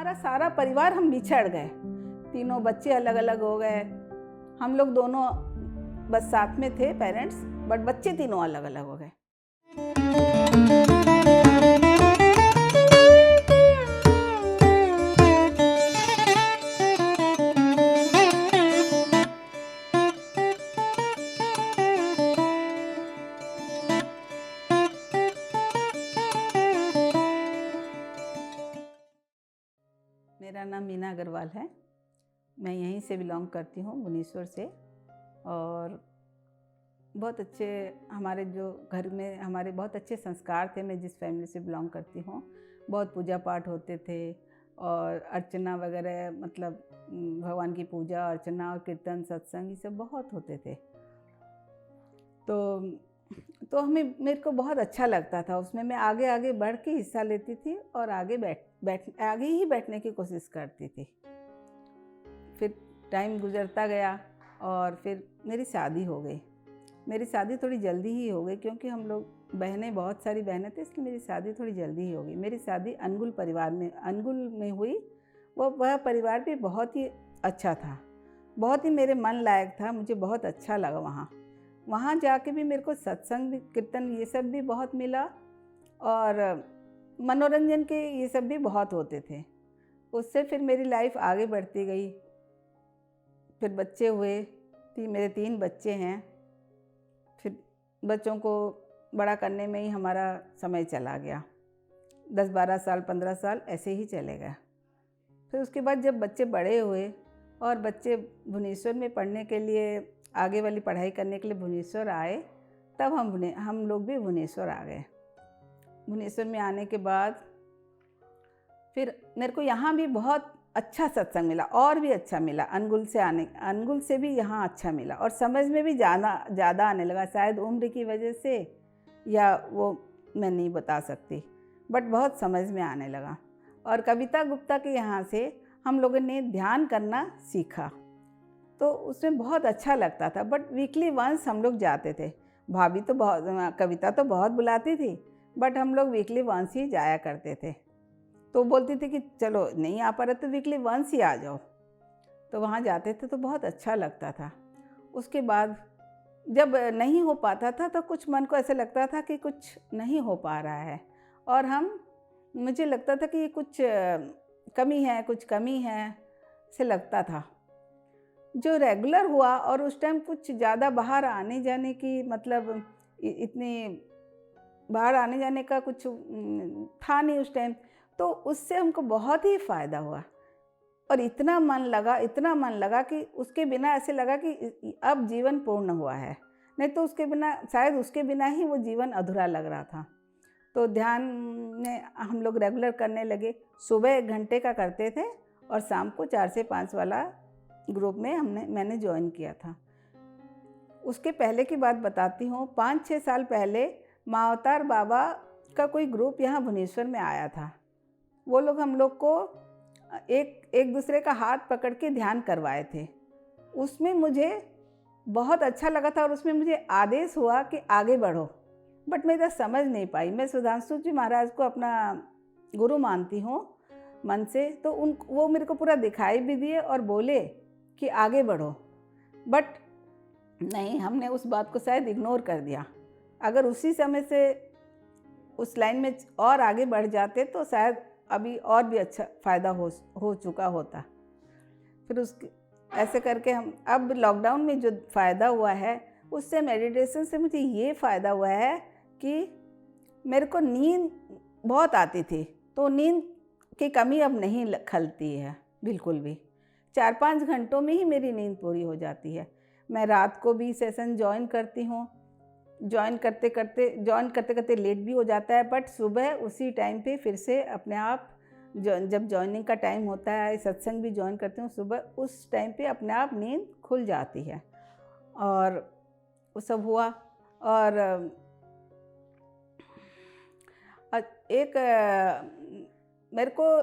हमारा सारा परिवार हम बिछड़ गए, तीनों बच्चे अलग अलग हो गए। हम लोग दोनों बस साथ में थे पेरेंट्स, बट बच्चे तीनों अलग अलग हो गए। मेरा नाम मीना अग्रवाल है। मैं यहीं से बिलोंग करती हूँ, भुवनेश्वर से। और बहुत अच्छे हमारे जो घर में हमारे बहुत अच्छे संस्कार थे। मैं जिस फैमिली से बिलोंग करती हूँ, बहुत पूजा पाठ होते थे और अर्चना वगैरह, मतलब भगवान की पूजा अर्चना और कीर्तन सत्संग ये सब बहुत होते थे। तो मेरे को बहुत अच्छा लगता था उसमें। मैं आगे आगे बढ़ के हिस्सा लेती थी और आगे आगे ही बैठने की कोशिश करती थी। फिर टाइम गुजरता गया और फिर मेरी शादी हो गई। मेरी शादी थोड़ी जल्दी ही हो गई क्योंकि हम लोग बहुत सारी बहनें थे, इसलिए मेरी शादी थोड़ी जल्दी ही हो गई। मेरी शादी अनुगुल में हुई। वह परिवार भी बहुत ही अच्छा था, बहुत ही मेरे मन लायक था। मुझे बहुत अच्छा लगा वहाँ जाके भी मेरे को सत्संग भी, कीर्तन ये सब भी बहुत मिला और मनोरंजन के ये सब भी बहुत होते थे। उससे फिर मेरी लाइफ आगे बढ़ती गई। फिर बच्चे हुए, मेरे 3 बच्चे हैं। फिर बच्चों को बड़ा करने में ही हमारा समय चला गया। 10-12 साल 15 साल ऐसे ही चले गए। फिर उसके बाद जब बच्चे बड़े हुए और बच्चे भुवनेश्वर में पढ़ने के लिए, आगे वाली पढ़ाई करने के लिए भुवनेश्वर आए, तब हम लोग भी भुवनेश्वर आ गए। भुवनेश्वर में आने के बाद फिर मेरे को यहाँ भी बहुत अच्छा सत्संग मिला और भी अच्छा मिला। अनुगुल से भी यहाँ अच्छा मिला और समझ में भी ज़्यादा आने लगा। शायद उम्र की वजह से या वो मैं नहीं बता सकती, बट बहुत समझ में आने लगा। और कविता गुप्ता के यहाँ से हम लोगों ने ध्यान करना सीखा, तो उसमें बहुत अच्छा लगता था। बट वीकली वंस हम लोग जाते थे। भाभी तो कविता तो बहुत बुलाती थी, बट हम लोग वीकली वंस ही जाया करते थे। तो बोलती थी कि चलो नहीं आ पा रहे तो वीकली वंस ही आ जाओ। तो वहाँ जाते थे तो बहुत अच्छा लगता था। उसके बाद जब नहीं हो पाता था तो कुछ मन को ऐसे लगता था कि कुछ नहीं हो पा रहा है, और मुझे लगता था कि कुछ कमी है ऐसे लगता था। जो रेगुलर हुआ और उस टाइम कुछ ज़्यादा बाहर आने जाने की, मतलब इतनी बाहर आने जाने का कुछ था नहीं उस टाइम, तो उससे हमको बहुत ही फ़ायदा हुआ और इतना मन लगा कि उसके बिना ऐसे लगा कि अब जीवन पूर्ण हुआ है। नहीं तो उसके बिना ही वो जीवन अधूरा लग रहा था। तो ध्यान में हम लोग रेगुलर करने लगे। सुबह 1 घंटे का करते थे और शाम को 4 से 5 वाला ग्रुप में मैंने ज्वाइन किया था। उसके पहले की बात बताती हूँ। 5-6 साल पहले महाअवतार बाबा का कोई ग्रुप यहाँ भुवनेश्वर में आया था। वो लोग हम लोग को एक दूसरे का हाथ पकड़ के ध्यान करवाए थे। उसमें मुझे बहुत अच्छा लगा था और उसमें मुझे आदेश हुआ कि आगे बढ़ो, बट मैं इधर समझ नहीं पाई। मैं सुधांशु जी महाराज को अपना गुरु मानती हूँ मन से, तो वो मेरे को पूरा दिखाई भी दिए और बोले कि आगे बढ़ो, बट नहीं, हमने उस बात को शायद इग्नोर कर दिया। अगर उसी समय से उस लाइन में और आगे बढ़ जाते तो शायद अभी और भी अच्छा फ़ायदा हो चुका होता। फिर ऐसे करके हम अब लॉकडाउन में जो फ़ायदा हुआ है, उससे मेडिटेशन से मुझे ये फ़ायदा हुआ है कि मेरे को नींद बहुत आती थी, तो नींद की कमी अब नहीं खलती है बिल्कुल भी। 4-5 घंटों में ही मेरी नींद पूरी हो जाती है। मैं रात को भी सेशन ज्वाइन करती हूँ। ज्वाइन करते करते लेट भी हो जाता है, बट सुबह उसी टाइम पे फिर से अपने आप, जब ज्वाइनिंग का टाइम होता है, सत्संग भी ज्वाइन करती हूँ सुबह, उस टाइम पे अपने आप नींद खुल जाती है। और वो सब हुआ। और मेरे को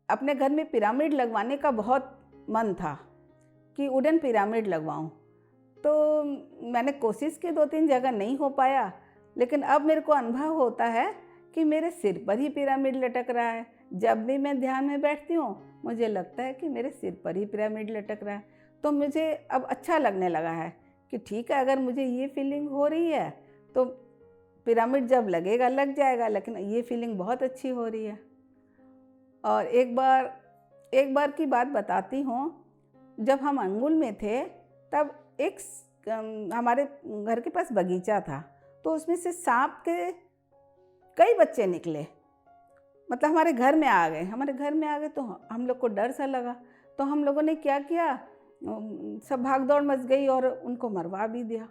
अपने घर में पिरामिड लगवाने का बहुत मन था कि वुडन पिरामिड लगवाऊँ। तो मैंने कोशिश की 2-3 जगह, नहीं हो पाया। लेकिन अब मेरे को अनुभव होता है कि मेरे सिर पर ही पिरामिड लटक रहा है। जब भी मैं ध्यान में बैठती हूँ मुझे लगता है कि मेरे सिर पर ही पिरामिड लटक रहा है। तो मुझे अब अच्छा लगने लगा है कि ठीक है, अगर मुझे ये फीलिंग हो रही है तो पिरामिड जब लगेगा लग जाएगा, लेकिन ये फीलिंग बहुत अच्छी हो रही है। और एक बार की बात बताती हूँ। जब हम अंगुल में थे तब हमारे घर के पास बगीचा था, तो उसमें से सांप के कई बच्चे निकले, मतलब हमारे घर में आ गए। तो हम लोग को डर सा लगा। तो हम लोगों ने क्या किया, सब भाग दौड़ मच गई और उनको मरवा भी दिया।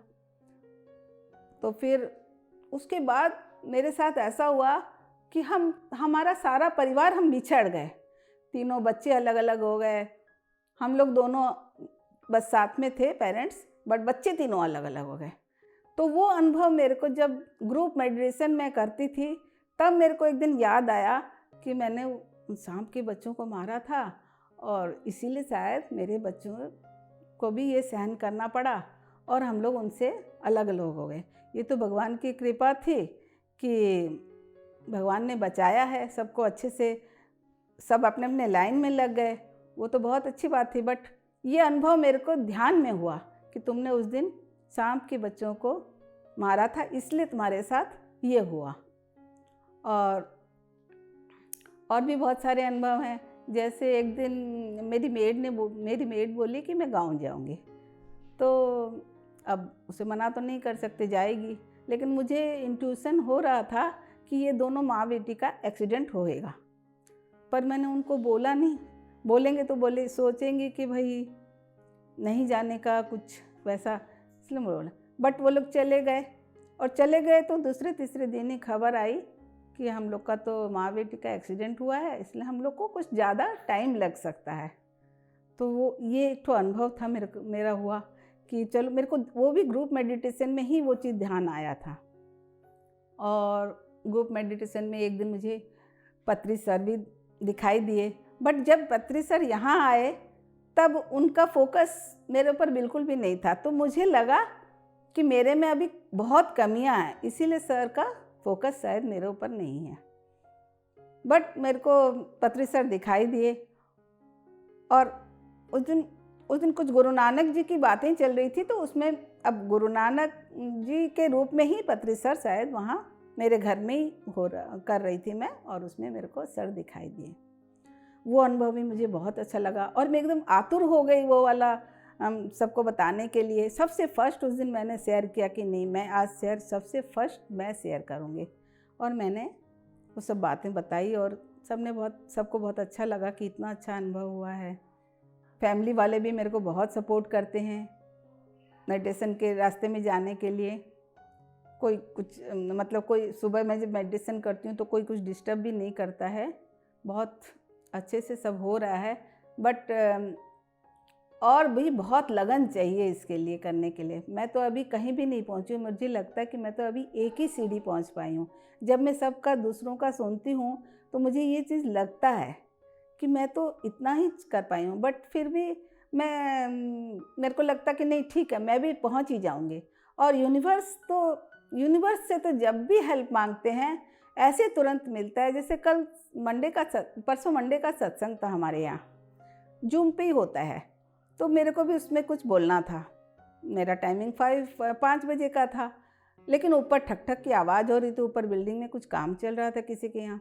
तो फिर उसके बाद मेरे साथ ऐसा हुआ कि हमारा सारा परिवार हम बिछड़ गए, तीनों बच्चे अलग अलग हो गए। हम लोग दोनों बस साथ में थे पेरेंट्स, बट बच्चे तीनों अलग अलग हो गए। तो वो अनुभव मेरे को जब ग्रुप मेडिटेशन में करती थी तब मेरे को एक दिन याद आया कि मैंने उन सांप के बच्चों को मारा था, और इसीलिए शायद मेरे बच्चों को भी ये सहन करना पड़ा और हम लोग उनसे अलग अलग हो गए। ये तो भगवान की कृपा थी कि भगवान ने बचाया है सबको अच्छे से, सब अपने अपने लाइन में लग गए, वो तो बहुत अच्छी बात थी। बट ये अनुभव मेरे को ध्यान में हुआ कि तुमने उस दिन सांप के बच्चों को मारा था, इसलिए तुम्हारे साथ ये हुआ। और भी बहुत सारे अनुभव हैं। जैसे एक दिन मेरी मेड बोली कि मैं गाँव जाऊंगी, तो अब उसे मना तो नहीं कर सकते, जाएगी, लेकिन मुझे इंट्यूशन हो रहा था कि ये दोनों माँ बेटी का एक्सीडेंट होएगा। पर मैंने उनको बोला नहीं, बोलेंगे तो बोले सोचेंगे कि भाई नहीं जाने का कुछ वैसा, इसलिए बोला। बट वो लोग चले गए तो दूसरे तीसरे दिन ही खबर आई कि हम लोग का तो माँ बेटी का एक्सीडेंट हुआ है, इसलिए हम लोग को कुछ ज़्यादा टाइम लग सकता है। तो वो ये एक तो अनुभव था मेरा हुआ कि चलो, मेरे को वो भी ग्रुप मेडिटेशन में ही वो चीज़ ध्यान आया था। और ग्रुप मेडिटेशन में एक दिन मुझे पत्री सर भी दिखाई दिए, बट जब पत्री सर यहाँ आए तब उनका फोकस मेरे ऊपर बिल्कुल भी नहीं था। तो मुझे लगा कि मेरे में अभी बहुत कमियां हैं, इसीलिए सर का फोकस शायद मेरे ऊपर नहीं है। बट मेरे को पत्री सर दिखाई दिए। और उस दिन कुछ गुरु नानक जी की बातें चल रही थी, तो उसमें अब गुरु नानक जी के रूप में ही पत्री सर शायद वहाँ मेरे घर में ही कर रही थी मैं, और उसमें मेरे को सर दिखाई दिए। वो अनुभव भी मुझे बहुत अच्छा लगा और मैं एकदम आतुर हो गई वो वाला सबको बताने के लिए। सबसे फर्स्ट उस दिन मैंने शेयर किया कि नहीं, मैं आज सबसे फर्स्ट मैं शेयर करूँगी, और मैंने वो सब बातें बताई और सबको बहुत अच्छा लगा कि इतना अच्छा अनुभव हुआ है। फैमिली वाले भी मेरे को बहुत सपोर्ट करते हैं मेडिटेशन के रास्ते में जाने के लिए। कोई सुबह मैं जब मेडिटेशन करती हूँ तो कोई कुछ डिस्टर्ब भी नहीं करता है, बहुत अच्छे से सब हो रहा है। बट और भी बहुत लगन चाहिए इसके लिए करने के लिए। मैं तो अभी कहीं भी नहीं पहुँची हूँ, मुझे लगता है कि मैं तो अभी एक ही सीढ़ी पहुँच पाई हूँ। जब मैं सबका दूसरों का सुनती हूँ तो मुझे ये चीज़ लगता है कि मैं तो इतना ही कर पाई हूँ, बट फिर भी मेरे को लगता कि नहीं ठीक है, मैं भी पहुँच ही जाऊँगी। और यूनिवर्स से तो जब भी हेल्प मांगते हैं ऐसे तुरंत मिलता है। जैसे परसों मंडे का सत्संग था हमारे यहाँ, जूम पे ही होता है, तो मेरे को भी उसमें कुछ बोलना था। मेरा टाइमिंग 5 बजे का था, लेकिन ऊपर ठक ठक की आवाज़ हो रही थी, ऊपर बिल्डिंग में कुछ काम चल रहा था किसी के यहाँ।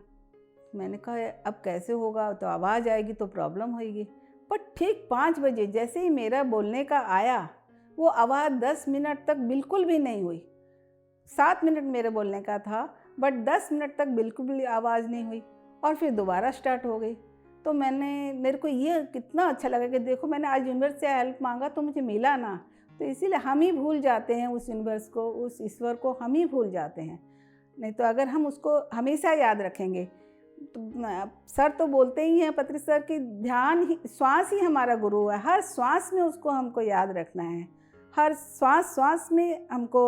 मैंने कहा अब कैसे होगा, तो आवाज़ आएगी तो प्रॉब्लम होगी। पर ठीक 5 बजे जैसे ही मेरा बोलने का आया, वो आवाज़ 10 मिनट तक बिल्कुल भी नहीं हुई। 7 मिनट मेरे बोलने का था, बट 10 मिनट तक बिल्कुल भी आवाज़ नहीं हुई, और फिर दोबारा स्टार्ट हो गई। तो मेरे को ये कितना अच्छा लगा कि देखो, मैंने आज यूनिवर्स से हेल्प मांगा तो मुझे मिला ना। तो इसीलिए हम ही भूल जाते हैं उस यूनिवर्स को, उस ईश्वर को हम ही भूल जाते हैं। नहीं तो अगर हम उसको हमेशा याद रखेंगे तो सर तो बोलते ही हैं, पत्री सर, की श्वास ही हमारा गुरु है। हर श्वास में उसको हमको याद रखना है, हर श्वास में हमको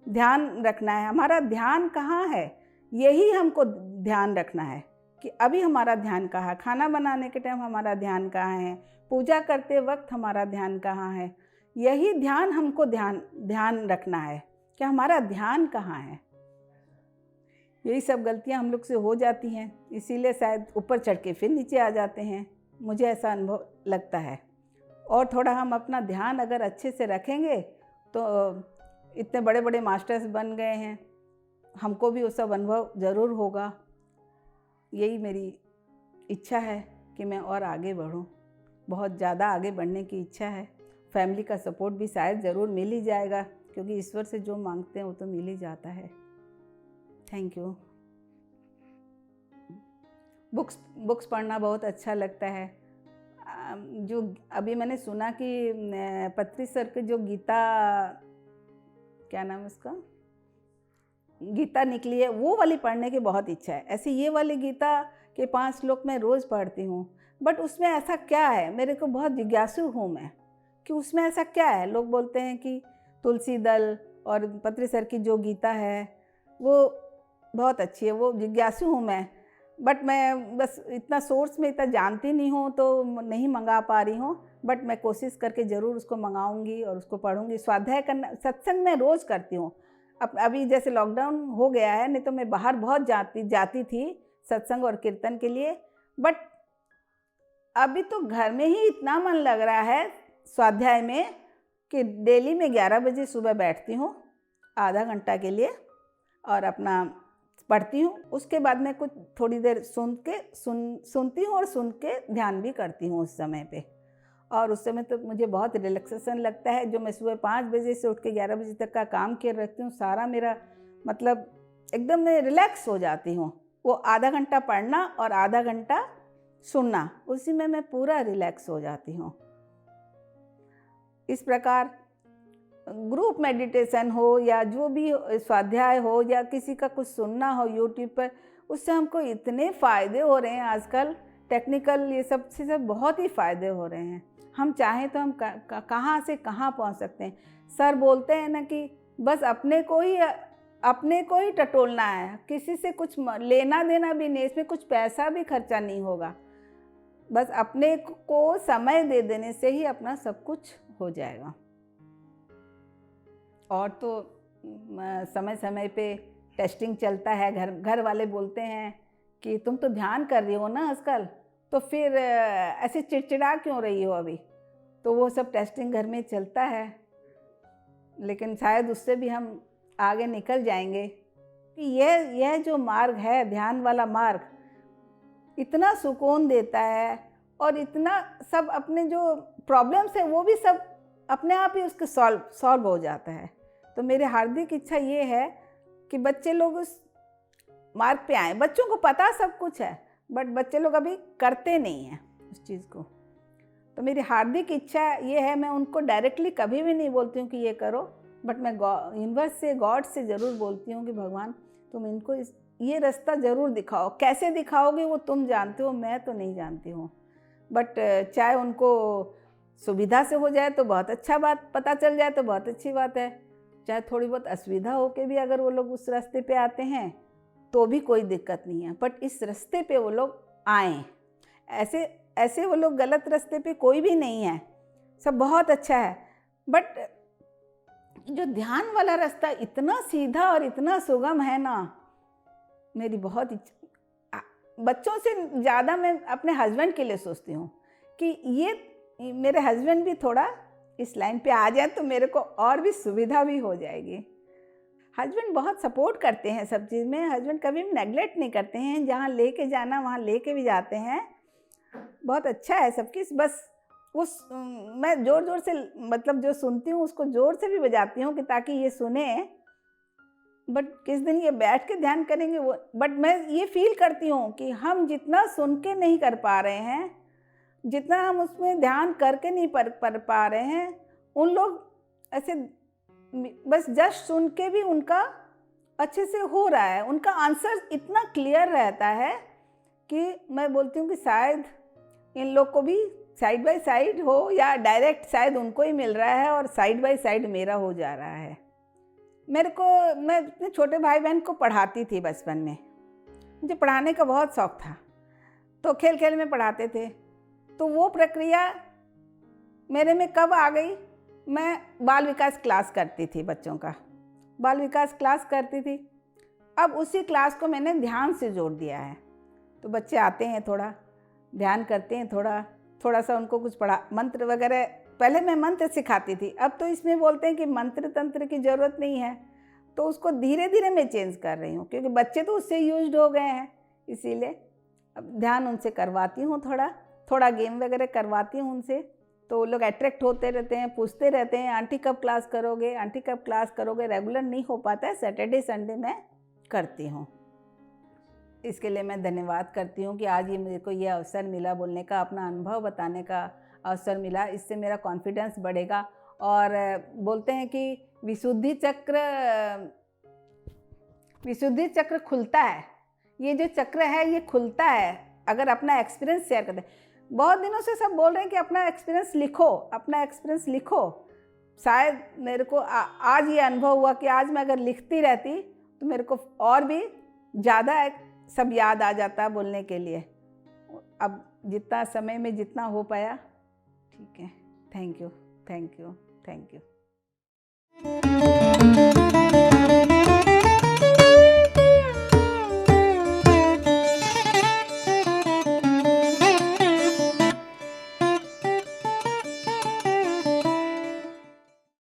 ध्यान रखना है। हमारा ध्यान कहाँ है, यही हमको ध्यान रखना है कि अभी हमारा ध्यान कहाँ है। खाना बनाने के टाइम हमारा ध्यान कहाँ है, पूजा करते वक्त हमारा ध्यान कहाँ है, यही ध्यान हमको ध्यान रखना है कि हमारा ध्यान कहाँ है। यही सब गलतियां हम लोग से हो जाती हैं, इसीलिए शायद ऊपर चढ़ के फिर नीचे आ जाते हैं, मुझे ऐसा अनुभव लगता है। और थोड़ा हम अपना ध्यान अगर अच्छे से रखेंगे तो इतने बड़े बड़े मास्टर्स बन गए हैं, हमको भी वो सब अनुभव ज़रूर होगा। यही मेरी इच्छा है कि मैं और आगे बढ़ूं, बहुत ज़्यादा आगे बढ़ने की इच्छा है। फैमिली का सपोर्ट भी शायद ज़रूर मिल ही जाएगा, क्योंकि ईश्वर से जो मांगते हैं वो तो मिल ही जाता है। Thank you. बुक्स पढ़ना बहुत अच्छा लगता है। जो अभी मैंने सुना कि पत्री सर के जो गीता, क्या नाम है उसका, गीता निकली है, वो वाली पढ़ने की बहुत इच्छा है। ऐसे ये वाली गीता के 5 श्लोक मैं रोज़ पढ़ती हूँ, बट उसमें ऐसा क्या है, मेरे को बहुत जिज्ञासु हूँ मैं कि उसमें ऐसा क्या है। लोग बोलते हैं कि तुलसी दल और पत्री सर की जो गीता है वो बहुत अच्छी है, वो जिज्ञासु हूँ मैं, बट मैं बस इतना सोर्स में इतना जानती नहीं हूँ तो नहीं मंगा पा रही हूँ। बट मैं कोशिश करके ज़रूर उसको मंगाऊंगी और उसको पढ़ूंगी। स्वाध्याय करना, सत्संग मैं रोज़ करती हूँ। अब अभी जैसे लॉकडाउन हो गया है, नहीं तो मैं बाहर बहुत जाती थी सत्संग और कीर्तन के लिए, बट अभी तो घर में ही इतना मन लग रहा है स्वाध्याय में कि डेली मैं 11 बजे सुबह बैठती हूँ आधा घंटा के लिए और अपना पढ़ती हूँ। उसके बाद मैं कुछ थोड़ी देर सुनती हूँ और सुन के ध्यान भी करती हूँ उस समय पे। और उस समय तो मुझे बहुत रिलैक्सेशन लगता है। जो मैं सुबह 5 बजे से उठ के 11 बजे तक का काम कर रखती हूँ, सारा मेरा मतलब एकदम मैं रिलैक्स हो जाती हूँ। वो आधा घंटा पढ़ना और आधा घंटा सुनना, उसी में मैं पूरा रिलैक्स हो जाती हूँ। इस प्रकार ग्रुप मेडिटेशन हो या जो भी स्वाध्याय हो या किसी का कुछ सुनना हो यूट्यूब पर, उससे हमको इतने फ़ायदे हो रहे हैं आजकल। टेक्निकल ये सब से बहुत ही फ़ायदे हो रहे हैं। हम चाहें तो हम कहाँ से कहाँ पहुँच सकते हैं। सर बोलते हैं ना कि बस अपने को ही टटोलना है, किसी से कुछ लेना देना भी नहीं, इसमें कुछ पैसा भी खर्चा नहीं होगा। बस अपने को समय दे देने से ही अपना सब कुछ हो जाएगा। और तो समय समय पे टेस्टिंग चलता है। घर वाले बोलते हैं कि तुम तो ध्यान कर रही हो ना आजकल, तो फिर ऐसे चिड़चिड़ा क्यों रही हो अभी। तो वो सब टेस्टिंग घर में चलता है, लेकिन शायद उससे भी हम आगे निकल जाएंगे। कि यह जो मार्ग है, ध्यान वाला मार्ग, इतना सुकून देता है और इतना सब अपने जो प्रॉब्लम्स है वो भी सब अपने आप ही उसके सॉल्व हो जाता है। तो मेरी हार्दिक इच्छा ये है कि बच्चे लोग उस मार्ग पे आएँ। बच्चों को पता सब कुछ है, बट बच्चे लोग अभी करते नहीं हैं उस चीज़ को। तो मेरी हार्दिक इच्छा ये है, मैं उनको डायरेक्टली कभी भी नहीं बोलती हूँ कि ये करो, बट मैं यूनिवर्स से, गॉड से ज़रूर बोलती हूँ कि भगवान तुम इनको ये रास्ता ज़रूर दिखाओ। कैसे दिखाओगे वो तुम जानते हो, मैं तो नहीं जानती हूँ। बट चाहे उनको सुविधा से हो जाए तो बहुत अच्छा बात, पता चल जाए तो बहुत अच्छी बात है। चाहे थोड़ी बहुत असुविधा होके भी अगर वो लोग उस रास्ते पे आते हैं तो भी कोई दिक्कत नहीं है, बट इस रास्ते पे वो लोग आएँ। ऐसे वो लोग गलत रास्ते पे कोई भी नहीं है, सब बहुत अच्छा है। बट जो ध्यान वाला रास्ता इतना सीधा और इतना सुगम है ना, मेरी बहुत इच्छा, बच्चों से ज़्यादा मैं अपने हस्बैंड के लिए सोचती हूँ कि ये मेरे हस्बैंड भी थोड़ा इस लाइन पे आ जाए तो मेरे को और भी सुविधा भी हो जाएगी। हस्बैंड बहुत सपोर्ट करते हैं सब चीज़ में। हस्बैंड कभी भी नेगलेक्ट नहीं करते हैं, जहाँ लेके जाना वहाँ लेके भी जाते हैं। बहुत अच्छा है सब कुछ। बस मैं ज़ोर ज़ोर से, मतलब जो सुनती हूँ उसको ज़ोर से भी बजाती हूँ कि ताकि ये सुने। बट किस दिन ये बैठ के ध्यान करेंगे वो, बट मैं ये फील करती हूँ कि हम जितना सुन के नहीं कर पा रहे हैं, जितना हम उसमें ध्यान करके नहीं कर पा रहे हैं, उन लोग ऐसे बस जस्ट सुन के भी उनका अच्छे से हो रहा है। उनका आंसर इतना क्लियर रहता है कि मैं बोलती हूँ कि शायद इन लोग को भी साइड बाय साइड हो या डायरेक्ट शायद उनको ही मिल रहा है और साइड बाय साइड मेरा हो जा रहा है। मैं अपने छोटे भाई बहन को पढ़ाती थी बचपन में। मुझे पढ़ाने का बहुत शौक़ था, तो खेल खेल में पढ़ाते थे। तो वो प्रक्रिया मेरे में कब आ गई, मैं बाल विकास क्लास करती थी, बच्चों का बाल विकास क्लास करती थी। अब उसी क्लास को मैंने ध्यान से जोड़ दिया है। तो बच्चे आते हैं, थोड़ा ध्यान करते हैं, थोड़ा सा उनको कुछ पढ़ा, मंत्र वगैरह। पहले मैं मंत्र सिखाती थी, अब तो इसमें बोलते हैं कि मंत्र तंत्र की ज़रूरत नहीं है। तो उसको धीरे धीरे मैं चेंज कर रही हूँ, क्योंकि बच्चे तो उससे यूज्ड हो गए हैं। इसीलिए अब ध्यान उनसे करवाती हूँ, थोड़ा गेम वगैरह करवाती हूँ उनसे। तो वो लोग अट्रैक्ट होते रहते हैं, पूछते रहते हैं आंटी कब क्लास करोगे, आंटी कब क्लास करोगे। रेगुलर नहीं हो पाता है, सैटरडे संडे मैं करती हूँ। इसके लिए मैं धन्यवाद करती हूँ कि आज ये मेरे को ये अवसर मिला बोलने का, अपना अनुभव बताने का अवसर मिला। इससे मेरा कॉन्फिडेंस बढ़ेगा। और बोलते हैं कि विशुद्धि चक्र खुलता है। ये जो चक्र है ये खुलता है अगर अपना एक्सपीरियंस शेयर करते हैं। बहुत दिनों से सब बोल रहे हैं कि अपना एक्सपीरियंस लिखो। शायद मेरे को आज ये अनुभव हुआ कि आज मैं अगर लिखती रहती तो मेरे को और भी ज़्यादा सब याद आ जाता बोलने के लिए। अब जितना समय में जितना हो पाया, ठीक है। Thank you.